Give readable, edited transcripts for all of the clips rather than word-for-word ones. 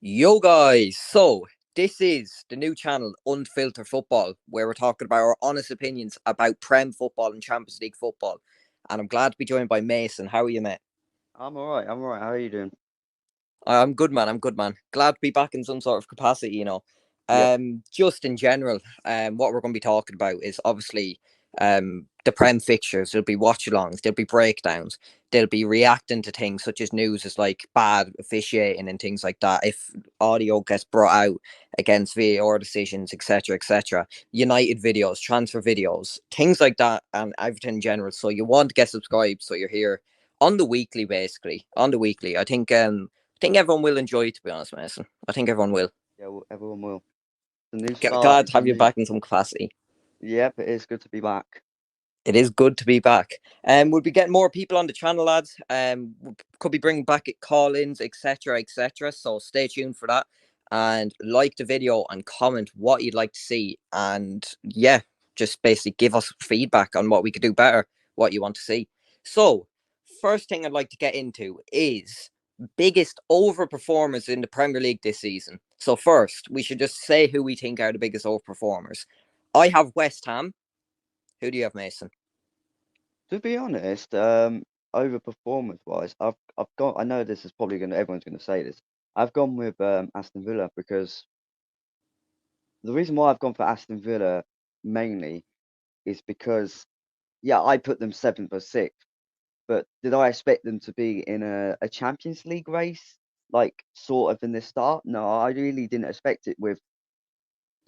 Yo guys, so this is the new channel Unfiltered Football, where we're talking about our honest opinions about Prem football and Champions League football. And I'm glad to be joined by Mason. How are you, mate? I'm all right. I'm all right. How are you doing? I'm good, man. I'm good, man. Glad to be back in some sort of capacity. Yep. Just in general, what we're going to be talking about is obviously the Prem fixtures. There'll be watchalongs, there'll be breakdowns, they'll be reacting to things such as news as like bad officiating and things like that. If audio gets brought out against VAR decisions, etc., etc., United videos, transfer videos, things like that, and everything in general. So you want to get subscribed, so you're here on the weekly, basically on the weekly. I think everyone will enjoy it, to be honest, Mason. I think everyone will. Yeah. Well, everyone will. The new start. Glad to It's a have you new. back in some capacity. Yep. It is good to be back. It is good to be back. We'll be getting more people on the channel, lads. We could be bringing back call-ins, etc., etc. So stay tuned for that, and like the video and comment what you'd like to see, and yeah, just basically give us feedback on what we could do better, what you want to see. So, first thing I'd like to get into is biggest overperformers in the Premier League this season. So first, we should just say who we think are the biggest overperformers. I have West Ham. Who do you have, Mason? To be honest, over performance wise, I've got. I know this is probably gonna. Everyone's gonna say this. I've gone with Aston Villa because the reason why I've gone for Aston Villa mainly is because yeah, I put them seventh or sixth, but did I expect them to be in a Champions League race like sort of in the start? No, I really didn't expect it with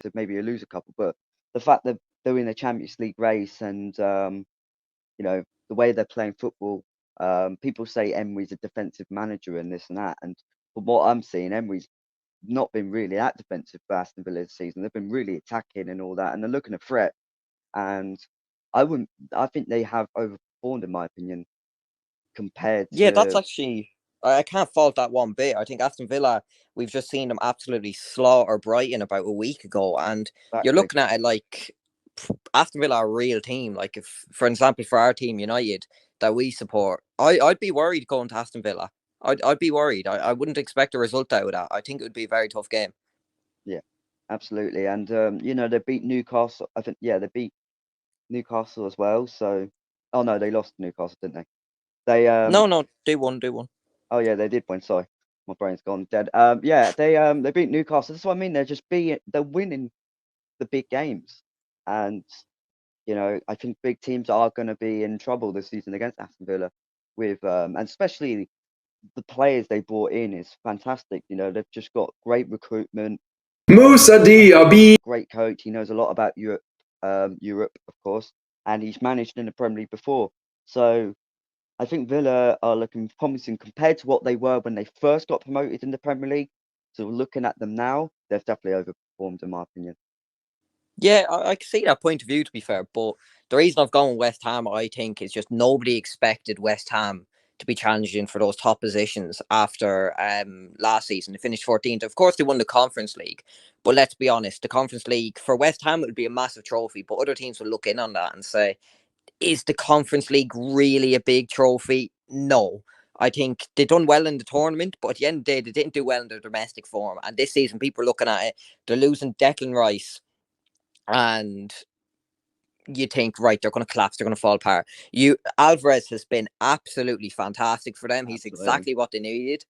to maybe lose a couple, but the fact that they're in a Champions League race and the way they're playing football, people say Emery's a defensive manager and this and that, and from what I'm seeing, Emery's not been really that defensive for Aston Villa this season. They've been really attacking and all that, and they're looking a threat. And I wouldn't. I think they have overperformed in my opinion compared Yeah, that's to actually I can't fault that one bit. I think Aston Villa, we've just seen them absolutely slaughter Brighton about a week ago, and you're exactly. looking at it like Aston Villa are a real team. Like if, for example, for our team United that we support, I'd be worried going to Aston Villa. I'd be worried. I wouldn't expect a result out of that. I think it would be a very tough game. Yeah, absolutely. And they beat Newcastle. I think yeah, they beat Newcastle as well. So, oh no, they lost to Newcastle, didn't they? They No, no, do one, do one. Oh yeah, they did win. Sorry, my brain's gone dead. Yeah, they beat Newcastle. That's what I mean. They're winning the big games, and I think big teams are going to be in trouble this season against Aston Villa, with and especially the players they brought in is fantastic. They've just got great recruitment. Musa Diaby. Great coach. He knows a lot about Europe, of course, and he's managed in the Premier League before. So I think Villa are looking promising compared to what they were when they first got promoted in the Premier League. So looking at them now, they've definitely overperformed, in my opinion. Yeah, I can see that point of view, to be fair. But the reason I've gone with West Ham, I think, is just nobody expected West Ham to be challenging for those top positions after last season. They finished 14th. Of course, they won the Conference League. But let's be honest, the Conference League, for West Ham, it would be a massive trophy. But other teams will look in on that and say, is the Conference League really a big trophy? No. I think they done well in the tournament, but at the end of the day, they didn't do well in their domestic form. And this season, people are looking at it, they're losing Declan Rice, and you think, right, they're going to collapse, they're going to fall apart. Alvarez has been absolutely fantastic for them. He's Absolutely. exactly what they needed.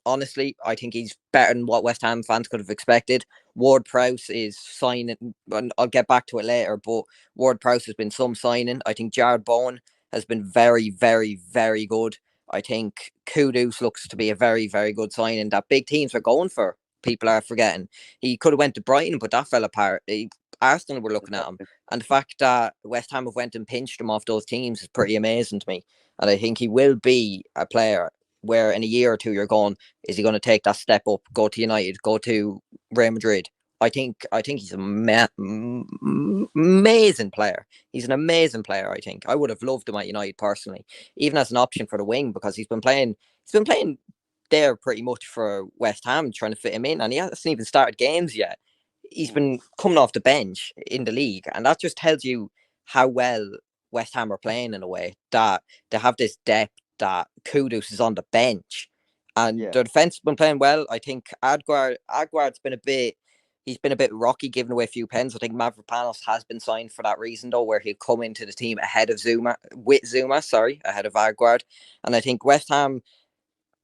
Honestly, I think he's better than what West Ham fans could have expected. Ward Prowse is signing, and I'll get back to it later, but Ward Prowse has been some signing. I think Jared Bowen has been very, very, very good. I think Kudus looks to be a very, very good signing that big teams are going for. People are forgetting. He could have went to Brighton, but that fell apart. Arsenal were looking at him. Exactly. And the fact that West Ham have went and pinched him off those teams is pretty amazing to me. And I think he will be a player where in a year or two you're going, is he going to take that step up, go to United, go to Real Madrid? I think he's an amazing player. He's an amazing player. I think I would have loved him at United personally, even as an option for the wing, because he's been playing. He's been playing there pretty much for West Ham, trying to fit him in, and he hasn't even started games yet. He's Mm. been coming off the bench in the league, and that just tells you how well West Ham are playing in a way that they have this depth that Kudus is on the bench And Yeah, their defense has been playing well. I think Aguard's been a bit. He's been a bit rocky, giving away a few pens. I think Mavropanos has been signed for that reason, though, where he'll come into the team ahead of Zuma, ahead of Aguard. And I think West Ham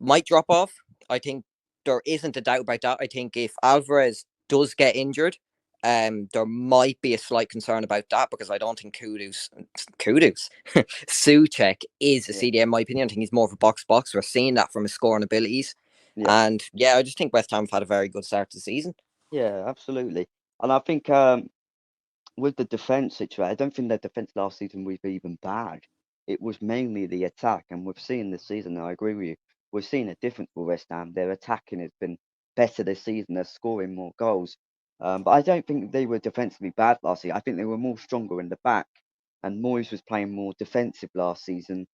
might drop off. I think there isn't a doubt about that. I think if Alvarez does get injured, there might be a slight concern about that because I don't think Kudus, Suchek is a yeah, CDM. In my opinion, I think he's more of a box. We're seeing that from his scoring abilities, yeah, and yeah, I just think West Ham have had a very good start to the season. yeah, absolutely. And I think with the defense situation, I don't think their defense last season was even bad. It was mainly the attack, and we've seen this season. And I agree with you. We've seen a difference with West Ham. Their attacking has been better this season. They're scoring more goals. But I don't think they were defensively bad last year. I think they were more stronger in the back, and Moyes was playing more defensive last season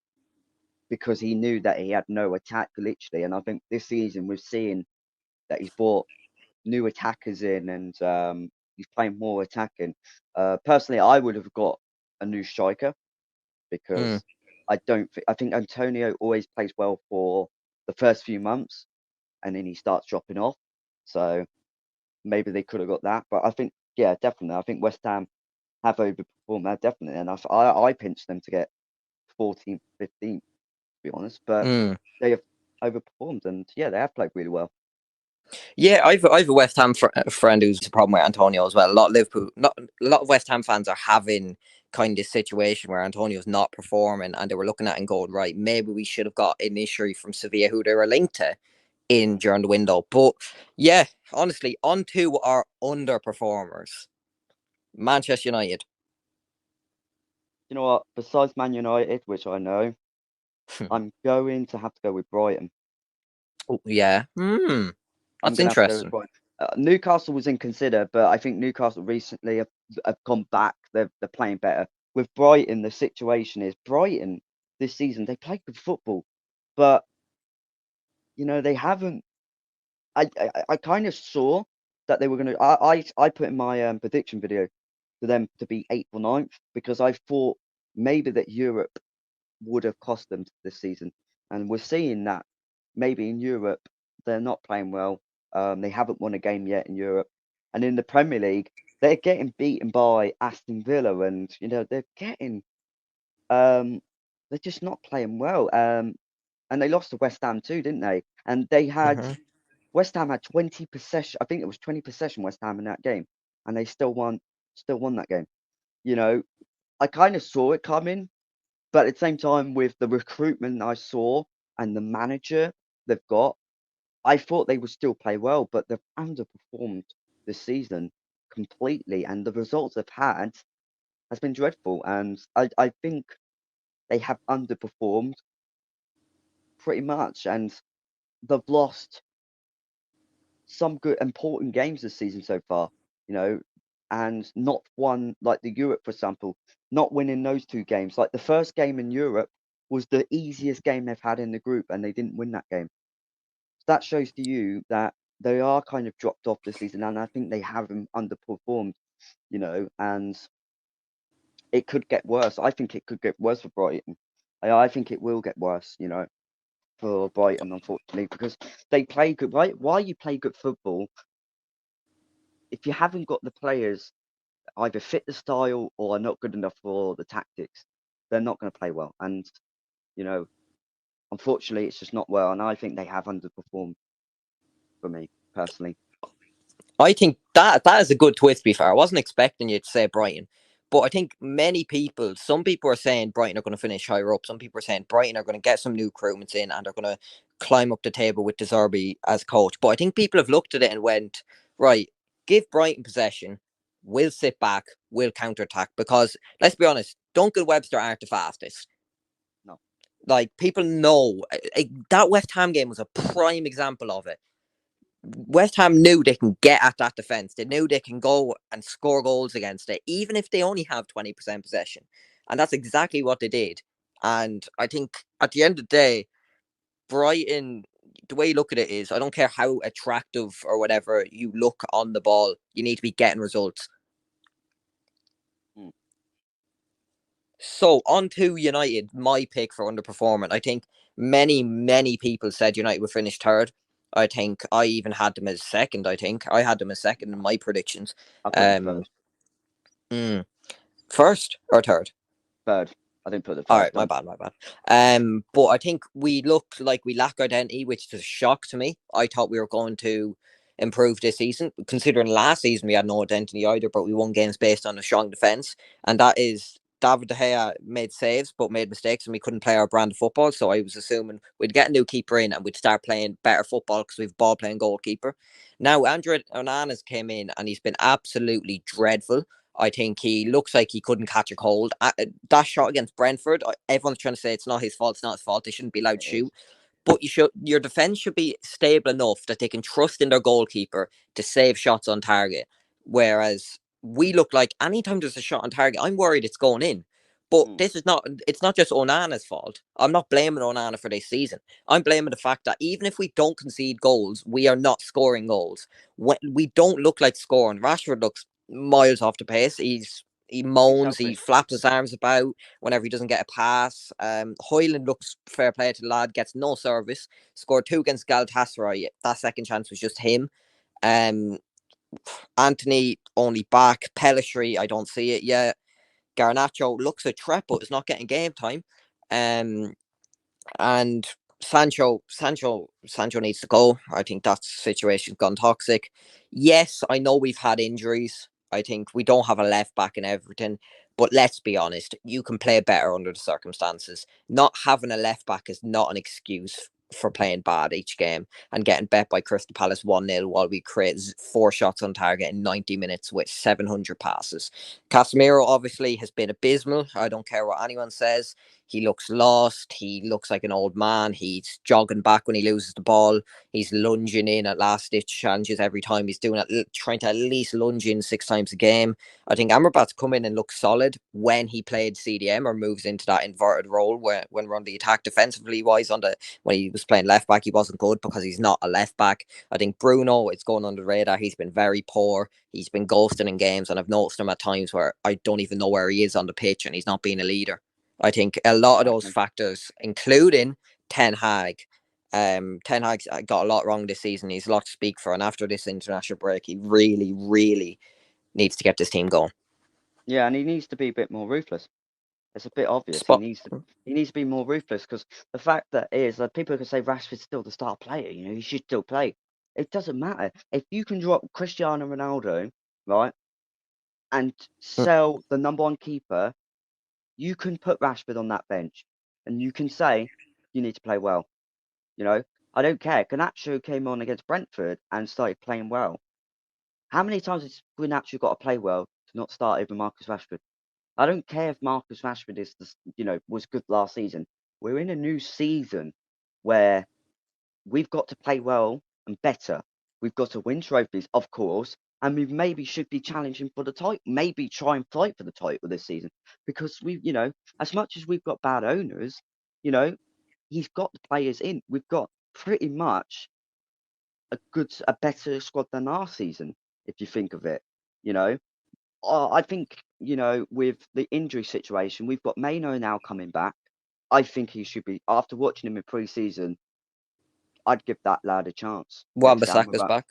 because he knew that he had no attack literally. And I think this season we're seeing that he's brought new attackers in and he's playing more attacking. Personally, I would have got a new striker Mm. because I think Antonio always plays well for the first few months and then he starts dropping off. So maybe they could have got that, but I think yeah, definitely. I think West Ham have overperformed that definitely, and I pinched them to get 14th, 15th to be honest, but Mm. they have overperformed and yeah, they have played really well. Yeah, I've a West Ham friend who's a problem with Antonio as well. A lot of Liverpool, not a lot of West Ham fans are having kind of this situation where Antonio's not performing, and they were looking at it and going, right, maybe we should have got an issue from Sevilla who they were linked to in during the window. But yeah, honestly, on to our underperformers, Manchester United. You know what? Besides Man United, which I know, I'm going to have to go with Brighton. Oh, yeah, I'm that's going to have to go with interesting. Brighton. Newcastle was in consider, but I think Newcastle recently have gone back. They're playing better. With Brighton, the situation is Brighton this season, they play good football, but, you know, they haven't. I kind of saw that they were going to. I put in my prediction video for them to be eighth or ninth because I thought maybe that Europe would have cost them this season. And we're seeing that maybe in Europe they're not playing well. They haven't won a game yet in Europe, and in the Premier League they're getting beaten by Aston Villa, and you know um, they're just not playing well. And they lost to West Ham too, didn't they? And they had Mm-hmm. West Ham had 20 possession. I think it was 20 possession West Ham in that game, and they still won that game. You know, I kind of saw it coming, but at the same time, with the recruitment I saw and the manager they've got, I thought they would still play well, but they've underperformed this season completely, and the results they've had has been dreadful. And I think they have underperformed pretty much, and they've lost some good important games this season so far, you know, and not won like the Europe, for example, not winning those two games. Like the first game in Europe was the easiest game they've had in the group, and they didn't win that game. So that shows to you that they are kind of dropped off this season, and I think they haven't underperformed, you know, and it could get worse. I think it could get worse for Brighton. I think it will get worse, you know, for Brighton, unfortunately, because they play good. Why you play good football if you haven't got the players either fit the style or are not good enough for the tactics, they're not going to play well. And you know, unfortunately, it's just not well. And I think they have underperformed for me personally. I think that is a good twist. To be fair, I wasn't expecting you to say Brighton, but I think some people are saying Brighton are going to finish higher up. Some people are saying Brighton are going to get some new recruitments in and they're going to climb up the table with De Zerbi as coach. But I think people have looked at it and went, right, give Brighton possession. We'll sit back. We'll counter attack because let's be honest, Duncan Webster aren't the fastest. No. Like people know that West Ham game was a prime example of it. West Ham knew they can get at that defense. They knew they can go and score goals against it, even if they only have 20% possession. And that's exactly what they did. And I think at the end of the day, Brighton, the way you look at it is, I don't care how attractive or whatever you look on the ball, you need to be getting results. Mm. So on to United, my pick for underperforming. I think many people said United would finish third. I think I even had them as second. I think I had them as second in my predictions. I put them Um, third. mm, first or third? Third. I didn't put the All first right, my on. bad, my bad. But I think we look like we lack identity, which is a shock to me. I thought we were going to improve this season, considering last season we had no identity either, but we won games based on a strong defense, and that is David De Gea made saves but made mistakes, and we couldn't play our brand of football. So I was assuming we'd get a new keeper in and we'd start playing better football because we've ball playing goalkeeper. Now Andrew Onana's came in and he's been absolutely dreadful. I think he looks like he couldn't catch a cold. That shot against Brentford, everyone's trying to say it's not his fault. It's not his fault. They shouldn't be allowed to It is. shoot. But your defense should be stable enough that they can trust in their goalkeeper to save shots on target. Whereas we look like anytime there's a shot on target, I'm worried it's going in. But Mm. this is not. It's not just Onana's fault. I'm not blaming Onana for this season. I'm blaming the fact that even if we don't concede goals, we are not scoring goals. We don't look like scoring. Rashford looks miles off the pace. He He's moans, he selfish. flaps his arms about whenever he doesn't get a pass. Hoyland looks fair play to the lad, gets no service. Scored two against Galatasaray. That second chance was just him. Um, Anthony only back. Pellistri, I don't see it yet. Garnacho looks a threat, but is not getting game time. Um, and Sancho needs to go. I think that situation's gone toxic. Yes, I know we've had injuries. I think we don't have a left back and everything. But let's be honest, you can play better under the circumstances. Not having a left back is not an excuse for playing bad each game and getting bet by Crystal Palace 1-0 while we create 4 shots on target in 90 minutes with 700 passes. Casemiro obviously has been abysmal. I don't care what anyone says. He looks lost. He looks like an old man. He's jogging back when he loses the ball. He's lunging in at last ditch challenges every time. He's doing it, trying to at least lunge in 6 times a game. I think Amrabat's come in and looks solid when he played CDM or moves into that inverted role when we're on the attack defensively wise. When he was playing left back, he wasn't good because he's not a left back. I think Bruno, it's going under the radar. He's been very poor. He's been ghosting in games, and I've noticed him at times where I don't even know where he is on the pitch, and he's not being a leader. I think a lot of those Exactly. factors, including Ten Hag, Ten Hag's got a lot wrong this season. He's a lot to speak for, and after this international break, he really needs to get this team going. Yeah, and he needs to be a bit more ruthless. It's a bit obvious. He Spot. needs to be more ruthless because the fact that is that people can say Rashford's still the star player. You know, he should still play. It doesn't matter if you can drop Cristiano Ronaldo, right, and sell the #1 keeper. You can put Rashford on that bench, and you can say you need to play well. You know, I don't care. Garnacho came on against Brentford and started playing well. How many times has Garnacho got to play well to not start over Marcus Rashford? I don't care if Marcus Rashford is, was good last season. We're in a new season where we've got to play well and better. We've got to win trophies, of course, and we maybe should be challenging for the title. Maybe try and fight for the title this season because as much as we've got bad owners, you know, he's got the players in. We've got pretty much a better squad than our season, if you think of it. You know, I think, with the injury situation, we've got Maino now coming back. I think he should be, after watching him in pre-season, I'd give that lad a chance next to Wan-Bissaka's Amrabat. back,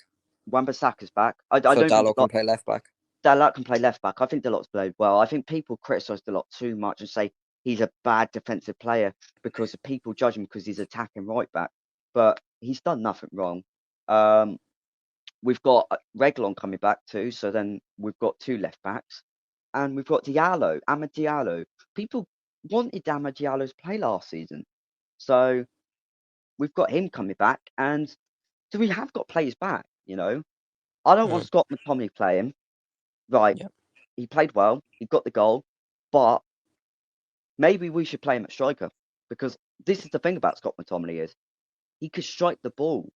Wan-Bissaka's back. I so don't think Dalot can play left back. Dalot can play left back. I think Dalot's played well. I think people criticise Dalot too much and say he's a bad defensive player because people judge him because he's attacking right back. But he's done nothing wrong. We've got Reguilon coming back too, so then we've got 2 left backs. And we've got Amad Diallo. People wanted Amad Diallo to play last season. So we've got him coming back. And so we have got players back, I don't want Scott McTominay playing. Right. Yeah. He played well. He got the goal. But maybe we should play him at striker. Because this is the thing about Scott McTominay is he could strike the ball.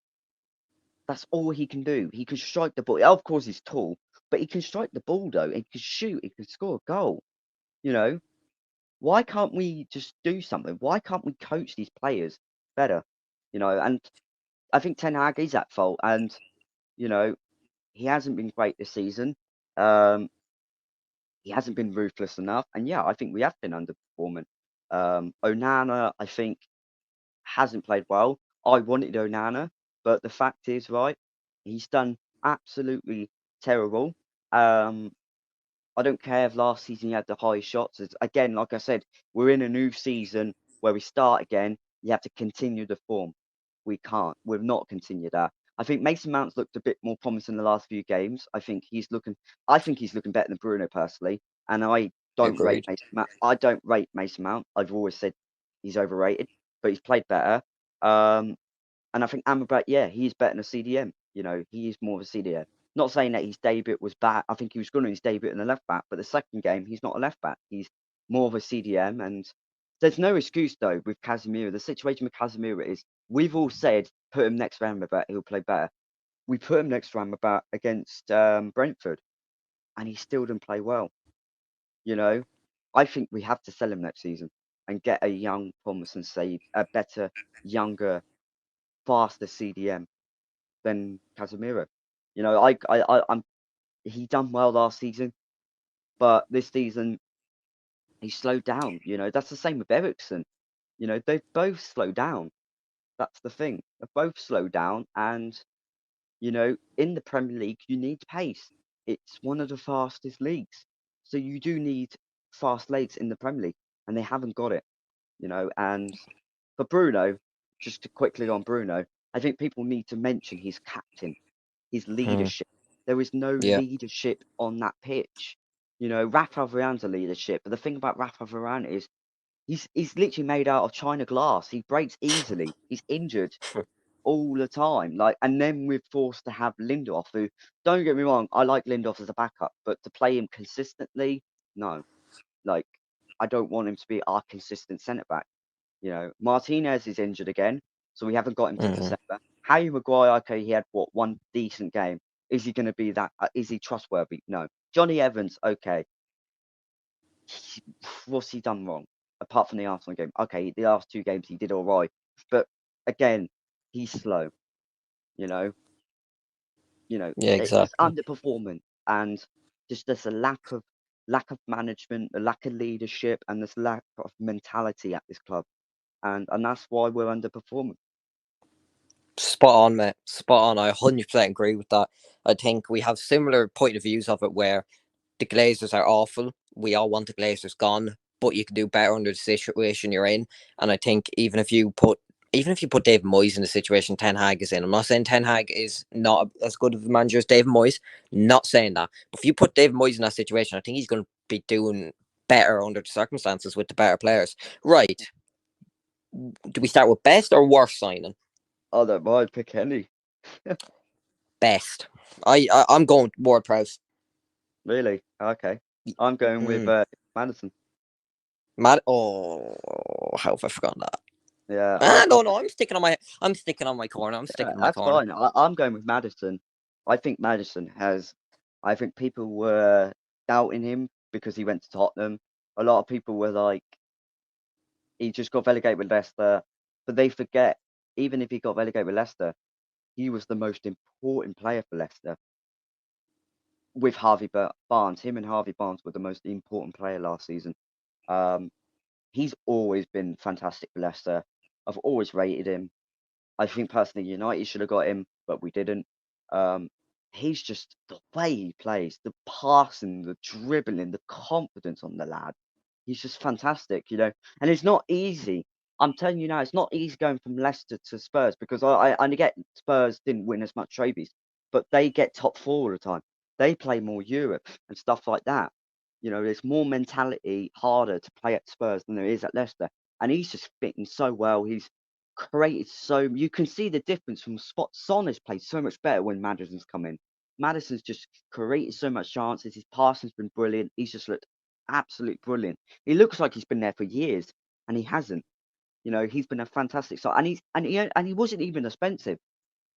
That's all he can do. He can strike the ball. Of course, he's tall, but he can strike the ball, though. He can shoot. He can score a goal. You know, why can't we just do something? Why can't we coach these players better? And I think Ten Hag is at fault, and he hasn't been great this season. he hasn't been ruthless enough. And yeah, I think we have been underperforming. Onana, I think, hasn't played well. I wanted Onana, but the fact is, right, he's done absolutely terrible. Um, I don't care if last season he had the highest shots. It's, again, like I said, we're in a new season where we start again. You have to continue the form. We can't. We've not continued that. I think Mason Mount's looked a bit more promising the last few games. I think he's looking. I think he's looking better than Bruno personally, and I don't rate Agreed. Mason Mount. I don't rate Mason Mount. I've always said he's overrated, but he's played better. Um, and I think Amrabat, yeah, he's better than a CDM. You know, he is more of a CDM. Not saying that his debut was bad. I think he was good in his debut in the left back, but the second game, he's not a left back. He's more of a CDM. And there's no excuse, though, with Casemiro. The situation with Casemiro is we've all said put him next to Amrabat, he'll play better. We put him next to Amrabat against Brentford, and he still didn't play well. You know, I think we have to sell him next season and get a young, promising save, a better, younger, faster CDM than Casemiro. You know, I'm he done well last season, but this season he slowed down. You know, that's the same with Ericsson. You know, they both slow down. That's the thing. They both slow down, and you know, in the Premier League, you need pace. It's one of the fastest leagues, so you do need fast legs in the Premier League, and they haven't got it. You know, and for Bruno, just to quickly on Bruno, I think people need to mention his captain, his Mm, leadership. There is no yeah. leadership on that pitch. You know, Rafa Varane's a leadership, but the thing about Rafa Varane is he's literally made out of china glass. He breaks easily. He's injured all the time. Like, and then we're forced to have Lindelof, who, don't get me wrong, I like Lindelof as a backup, but to play him consistently, no. Like, I don't want him to be our consistent centre back. You know, Martinez is injured again, so we haven't got him to Mm, December. Harry Maguire, okay, he had what, one decent game. Is he going to be that? Is he trustworthy? No. Johnny Evans, okay. What's he done wrong apart from the Arsenal game? Okay, the last two games he did all right, but again, he's slow. You know, yeah, it's exactly. underperforming, and just there's a lack of management, a lack of leadership, and this lack of mentality at this club, and that's why we're underperforming. Spot on, mate. Spot on. I 100% agree with that. I think we have similar point of views of it where the Glazers are awful. We all want the Glazers gone, but you can do better under the situation you're in. And I think even if you put David Moyes in the situation Ten Hag is in, I'm not saying Ten Hag is not as good of a manager as David Moyes. Not saying that. But if you put David Moyes in that situation, I think he's going to be doing better under the circumstances with the better players. Right. Do we start with best or worst signing? I don't mind, pick any. Best. I'm going Ward Prowse. Really? Okay. I'm going with Mm. Madison. Mad. Oh, how have I forgotten that? Yeah, No. I'm sticking on my corner. I'm yeah, sticking on my that's corner. fine. I'm going with Madison. I think Madison has. I think people were doubting him because he went to Tottenham. A lot of people were like, he just got relegated with Leicester, but they forget, even if he got relegated with Leicester, he was the most important player for Leicester with Harvey Barnes. Him and Harvey Barnes were the most important player last season. Um, he's always been fantastic for Leicester. I've always rated him. I think personally United should have got him, but we didn't. Um, he's just the way he plays, the passing, the dribbling, the confidence on the lad. He's just fantastic, you know. And it's not easy. I'm telling you now, it's not easy going from Leicester to Spurs because I get Spurs didn't win as much trophies, but they get top four all the time. They play more Europe and stuff like that. You know, there's more mentality, harder to play at Spurs than there is at Leicester. And he's just fitting so well. He's created so you can see the difference from spot. Son has played so much better when Madison's come in. Madison's just created so much chances. His passing's been brilliant. He's just looked absolutely brilliant. He looks like he's been there for years, and he hasn't. You know, he's been a fantastic side, and he wasn't even expensive.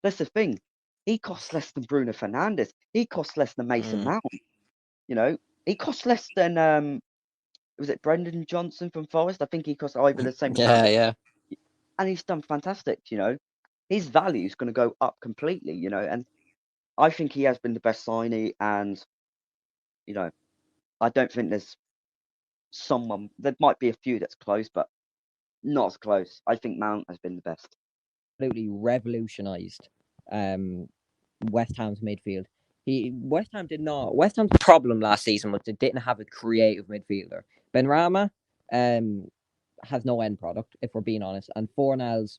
That's the thing. He costs less than Bruno Fernandes. He costs less than Mason Mm. Mount. You know, he costs less than was it Brendan Johnson from Forest? I think he costs either the same amount, Yeah, yeah. and he's done fantastic. You know, his value is going to go up completely. You know, and I think he has been the best signee, and you know, I don't think there's someone. There might be a few that's close, but not as close. I think Mount has been the best. Absolutely revolutionised West Ham's midfield. West Ham did not. West Ham's problem last season was they didn't have a creative midfielder. Benrahma has no end product, if we're being honest. And Fornals,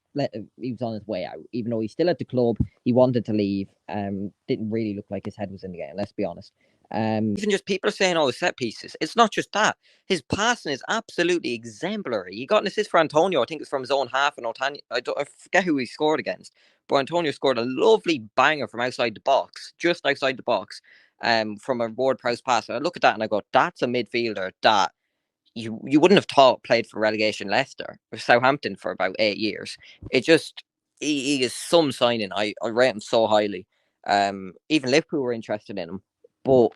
he was on his way out, even though he's still at the club. He wanted to leave. Didn't really look like his head was in the game. Let's be honest. Even just people are saying, "Oh, set pieces." It's not just that. His passing is absolutely exemplary. He got an assist for Antonio. I think it's from his own half, and Otani. I forget who he scored against, but Antonio scored a lovely banger from outside the box, just outside the box, from a Ward-Prowse pass. And I look at that and I go, "That's a midfielder that you wouldn't have thought played for relegation Leicester or Southampton for about 8 years." It just he is some signing. I rate him so highly. Even Liverpool were interested in him, but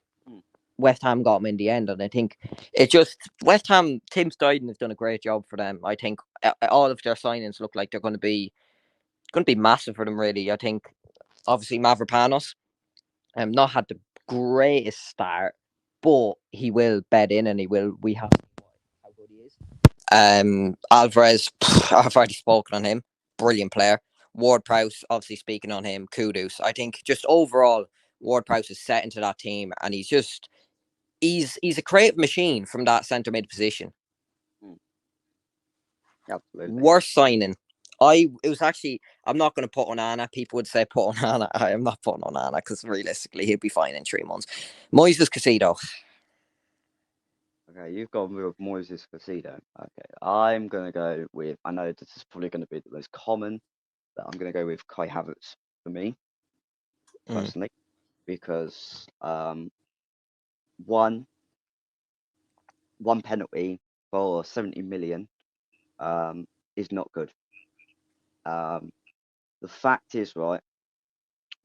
West Ham got him in the end, and I think it just West Ham. Tim Steidten has done a great job for them. I think all of their signings look like they're going to be massive for them. Really, I think obviously Mavropanos, not had the greatest start, but he will bed in, and he will. We have how good he is. Alvarez, I've already spoken on him. Brilliant player. Ward-Prowse, obviously speaking on him. Kudos. I think just overall, Ward-Prowse is set into that team, and he's a creative machine from that centre mid position. Absolutely. Worst signing. It was actually. I'm not going to put on Anna. People would say put on Anna. I am not putting on Anna because realistically he'll be fine in 3 months. Moises Caicedo. Okay, you've gone with Moises Caicedo. Okay, I'm gonna go with. I know this is probably going to be the most common, but I'm going to go with Kai Havertz for me personally, because one penalty for 70 million is not good. The fact is, right,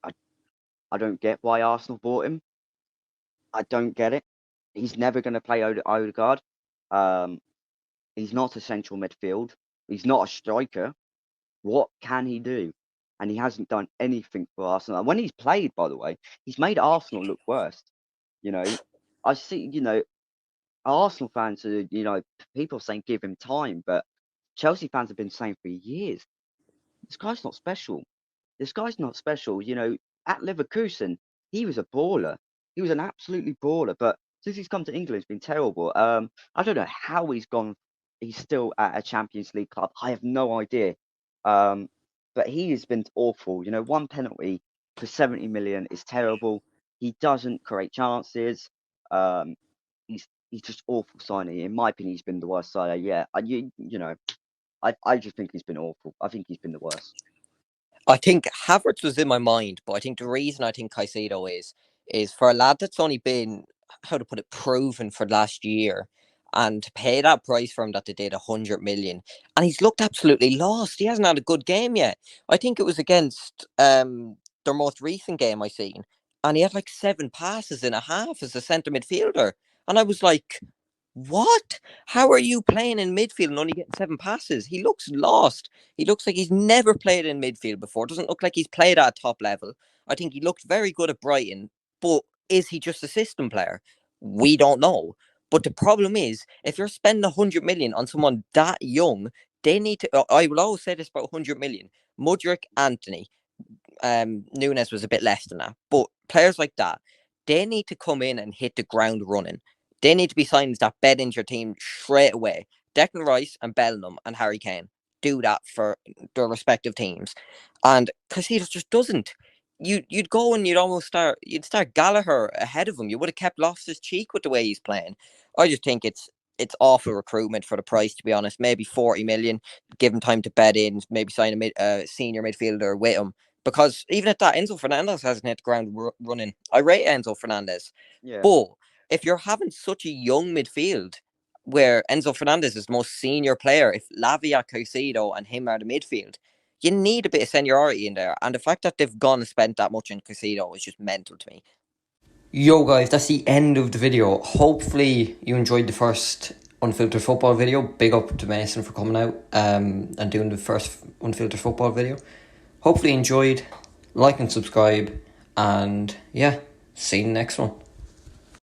I don't get why Arsenal bought him. I don't get it. He's never going to play Odegaard. He's not a central midfield. He's not a striker. What can he do? And he hasn't done anything for Arsenal. And when he's played, by the way, he's made Arsenal look worse. You know, I see, Arsenal fans are, people saying give him time, but Chelsea fans have been saying for years, this guy's not special. This guy's not special. At Leverkusen, he was a baller. He was an absolutely baller. But since he's come to England, it's been terrible. I don't know how he's gone. He's still at a Champions League club. I have no idea. But he has been awful. One penalty for 70 million is terrible. He doesn't create chances. He's just awful signing. In my opinion, he's been the worst signing. Yeah, I just think he's been awful. I think he's been the worst. I think Havertz was in my mind, but I think the reason I think Caicedo is for a lad that's only been, how to put it, proven for last year, and to pay that price for him that they did 100 million, and he's looked absolutely lost. He hasn't had a good game yet. I think it was against their most recent game I seen, and he had like 7 passes in a half as a centre midfielder, and I was like, what? How are you playing in midfield and only getting 7 passes? He looks lost. He looks like he's never played in midfield before. Doesn't look like he's played at a top level. I think he looked very good at Brighton, but is he just a system player? We don't know. But the problem is, if you're spending 100 million on someone that young, they need to. I will always say this about 100 million. Mudryk, Anthony, Nunes was a bit less than that, but players like that, they need to come in and hit the ground running. They need to be signings that bed into your team straight away. Declan Rice and Bellingham and Harry Kane do that for their respective teams, and Casitas just doesn't. You'd go and you'd start Gallagher ahead of him. You would have kept Loftus Cheek with the way he's playing. I just think it's awful recruitment for the price, to be honest. Maybe 40 million, give him time to bed in, maybe sign a senior midfielder with him. Because even at that, Enzo Fernandez hasn't hit the ground running. I rate Enzo Fernandez, Yeah. but if you're having such a young midfield where Enzo Fernandez is the most senior player, if Lavia, Caicedo and him are the midfield, you need a bit of seniority in there. And the fact that they've gone and spent that much on Caicedo is just mental to me. Yo guys, that's the end of the video. Hopefully you enjoyed the first Unfiltered Football video. Big up to Mason for coming out and doing the first Unfiltered Football video. Hopefully you enjoyed. Like and subscribe. And yeah, see you in the next one.